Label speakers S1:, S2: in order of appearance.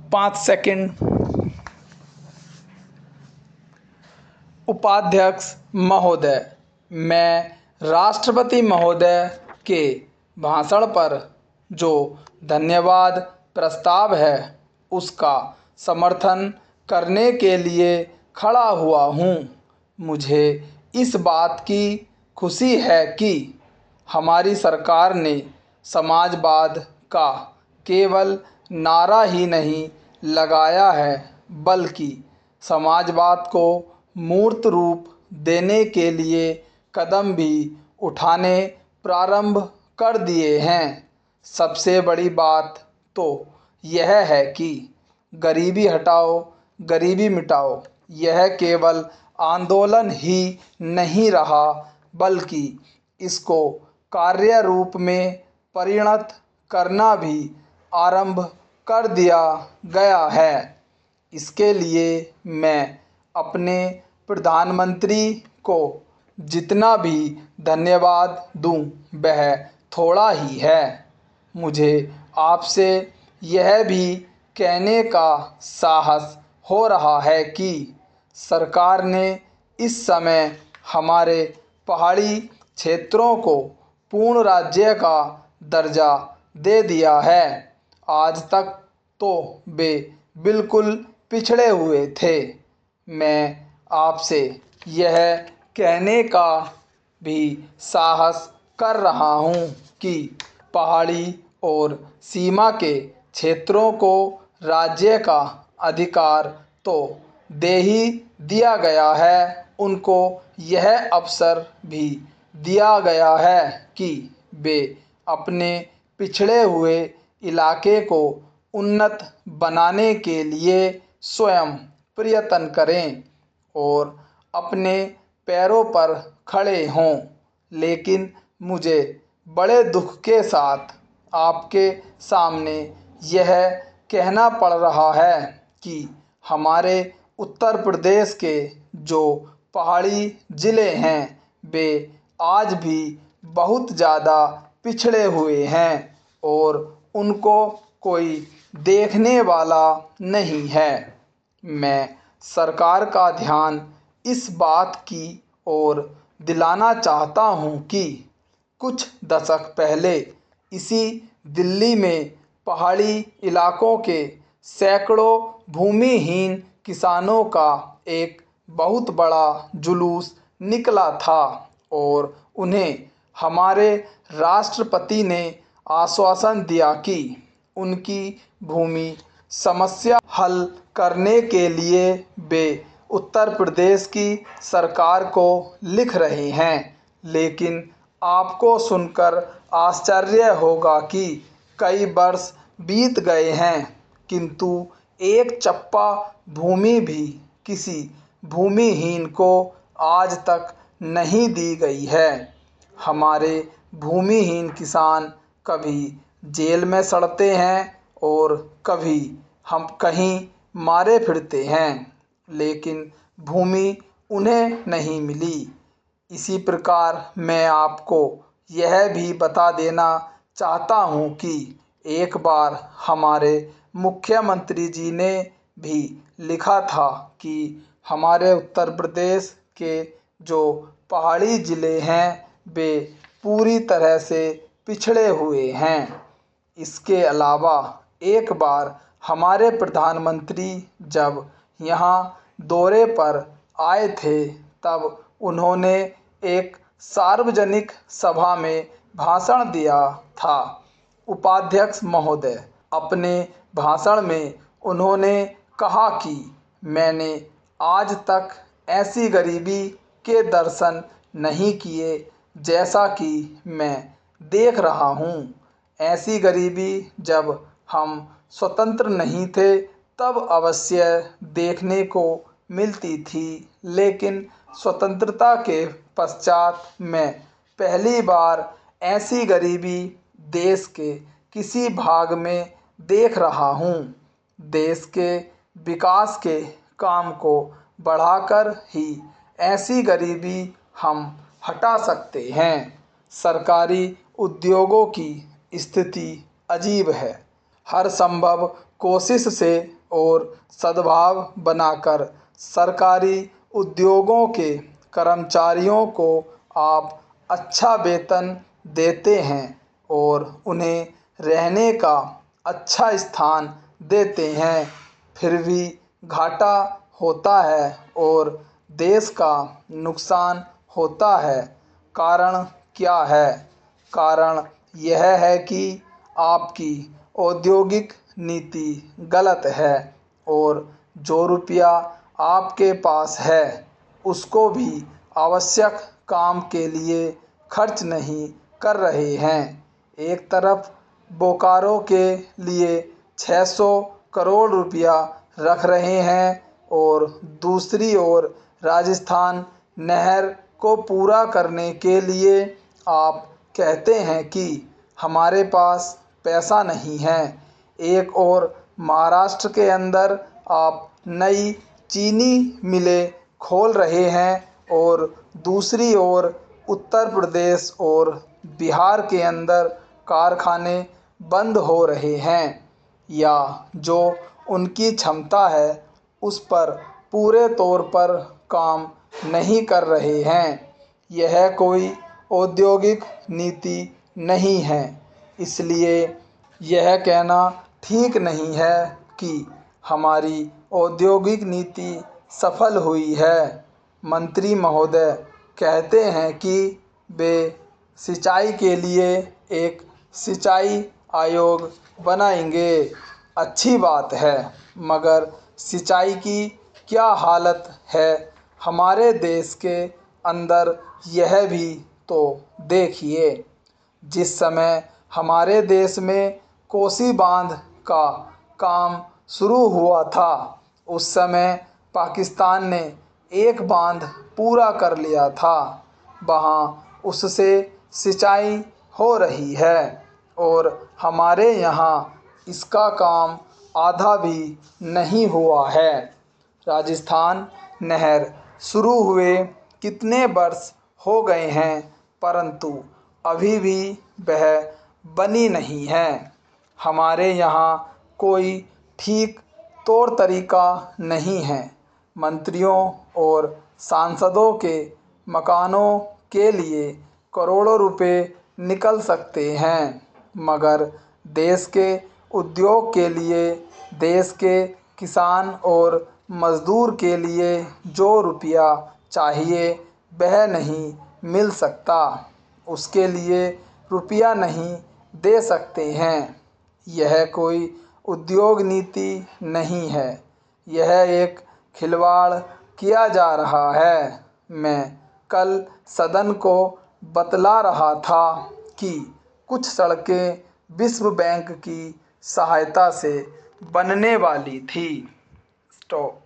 S1: 5 second. उपाध्यक्ष महोदय, मैं राष्ट्रपति महोदय के भाषण पर जो धन्यवाद प्रस्ताव है उसका समर्थन करने के लिए खड़ा हुआ हूँ। मुझे इस बात की खुशी है कि हमारी सरकार ने समाजवाद का केवल नारा ही नहीं लगाया है बल्कि समाजवाद को मूर्त रूप देने के लिए कदम भी उठाने प्रारंभ कर दिए हैं। सबसे बड़ी बात तो यह है कि गरीबी हटाओ गरीबी मिटाओ यह केवल आंदोलन ही नहीं रहा बल्कि इसको कार्य रूप में परिणत करना भी आरंभ कर दिया गया है। इसके लिए मैं अपने प्रधानमंत्री को जितना भी धन्यवाद दूं वह थोड़ा ही है। मुझे आपसे यह भी कहने का साहस हो रहा है कि सरकार ने इस समय हमारे पहाड़ी क्षेत्रों को पूर्ण राज्य का दर्जा दे दिया है। आज तक तो वे बिल्कुल पिछड़े हुए थे। मैं आपसे यह कहने का भी साहस कर रहा हूँ कि पहाड़ी और सीमा के क्षेत्रों को राज्य का अधिकार तो दे ही दिया गया है, उनको यह अवसर भी दिया गया है कि वे अपने पिछड़े हुए इलाके को उन्नत बनाने के लिए स्वयं प्रयत्न करें और अपने पैरों पर खड़े हों। लेकिन मुझे बड़े दुख के साथ आपके सामने यह कहना पड़ रहा है कि हमारे उत्तर प्रदेश के जो पहाड़ी ज़िले हैं वे आज भी बहुत ज़्यादा पिछड़े हुए हैं और उनको कोई देखने वाला नहीं है। मैं सरकार का ध्यान इस बात की ओर दिलाना चाहता हूँ कि कुछ दशक पहले इसी दिल्ली में पहाड़ी इलाकों के सैकड़ों भूमिहीन किसानों का एक बहुत बड़ा जुलूस निकला था और उन्हें हमारे राष्ट्रपति ने आश्वासन दिया कि उनकी भूमि समस्या हल करने के लिए वे उत्तर प्रदेश की सरकार को लिख रहे हैं। लेकिन आपको सुनकर आश्चर्य होगा कि कई वर्ष बीत गए हैं किंतु एक चप्पा भूमि भी किसी भूमिहीन को आज तक नहीं दी गई है। हमारे भूमिहीन किसान कभी जेल में सड़ते हैं और कभी हम कहीं मारे फिरते हैं, लेकिन भूमि उन्हें नहीं मिली। इसी प्रकार मैं आपको यह भी बता देना चाहता हूँ कि एक बार हमारे मुख्यमंत्री जी ने भी लिखा था कि हमारे उत्तर प्रदेश के जो पहाड़ी ज़िले हैं वे पूरी तरह से पिछड़े हुए हैं। इसके अलावा एक बार हमारे प्रधानमंत्री जब यहाँ दौरे पर आए थे तब उन्होंने एक सार्वजनिक सभा में भाषण दिया था। उपाध्यक्ष महोदय, अपने भाषण में उन्होंने कहा कि मैंने आज तक ऐसी गरीबी के दर्शन नहीं किए जैसा कि मैं देख रहा हूँ। ऐसी गरीबी जब हम स्वतंत्र नहीं थे तब अवश्य देखने को मिलती थी, लेकिन स्वतंत्रता के पश्चात मैं पहली बार ऐसी गरीबी देश के किसी भाग में देख रहा हूँ। देश के विकास के काम को बढ़ाकर ही ऐसी गरीबी हम हटा सकते हैं। सरकारी उद्योगों की स्थिति अजीब है। हर संभव कोशिश से और सद्भाव बनाकर सरकारी उद्योगों के कर्मचारियों को आप अच्छा वेतन देते हैं और उन्हें रहने का अच्छा स्थान देते हैं, फिर भी घाटा होता है और देश का नुकसान होता है। कारण क्या है? कारण यह है कि आपकी औद्योगिक नीति गलत है और जो रुपया आपके पास है उसको भी आवश्यक काम के लिए खर्च नहीं कर रहे हैं। एक तरफ बोकारो के लिए 600 करोड़ रुपया रख रहे हैं और दूसरी ओर राजस्थान नहर को पूरा करने के लिए आप कहते हैं कि हमारे पास पैसा नहीं है। एक और महाराष्ट्र के अंदर आप नई चीनी मिलें खोल रहे हैं और दूसरी ओर उत्तर प्रदेश और बिहार के अंदर कारखाने बंद हो रहे हैं या जो उनकी क्षमता है उस पर पूरे तौर पर काम नहीं कर रहे हैं। यह कोई औद्योगिक नीति नहीं है, इसलिए यह कहना ठीक नहीं है कि हमारी औद्योगिक नीति सफल हुई है। मंत्री महोदय कहते हैं कि वे सिंचाई के लिए एक सिंचाई आयोग बनाएंगे। अच्छी बात है, मगर सिंचाई की क्या हालत है हमारे देश के अंदर यह भी तो देखिए। जिस समय हमारे देश में कोसी बांध का काम शुरू हुआ था उस समय पाकिस्तान ने एक बांध पूरा कर लिया था। वहाँ उससे सिंचाई हो रही है और हमारे यहाँ इसका काम आधा भी नहीं हुआ है। राजस्थान नहर शुरू हुए कितने वर्ष हो गए हैं परंतु अभी भी वह बनी नहीं है। हमारे यहाँ कोई ठीक तौर तरीका नहीं है। मंत्रियों और सांसदों के मकानों के लिए करोड़ों रुपए निकल सकते हैं, मगर देश के उद्योग के लिए, देश के किसान और मजदूर के लिए जो रुपया चाहिए वह नहीं मिल सकता। उसके लिए रुपया नहीं दे सकते हैं। यह कोई उद्योग नीति नहीं है, यह एक खिलवाड़ किया जा रहा है। मैं कल सदन को बतला रहा था कि कुछ सड़कें विश्व बैंक की सहायता से बनने वाली थी। स्टॉप।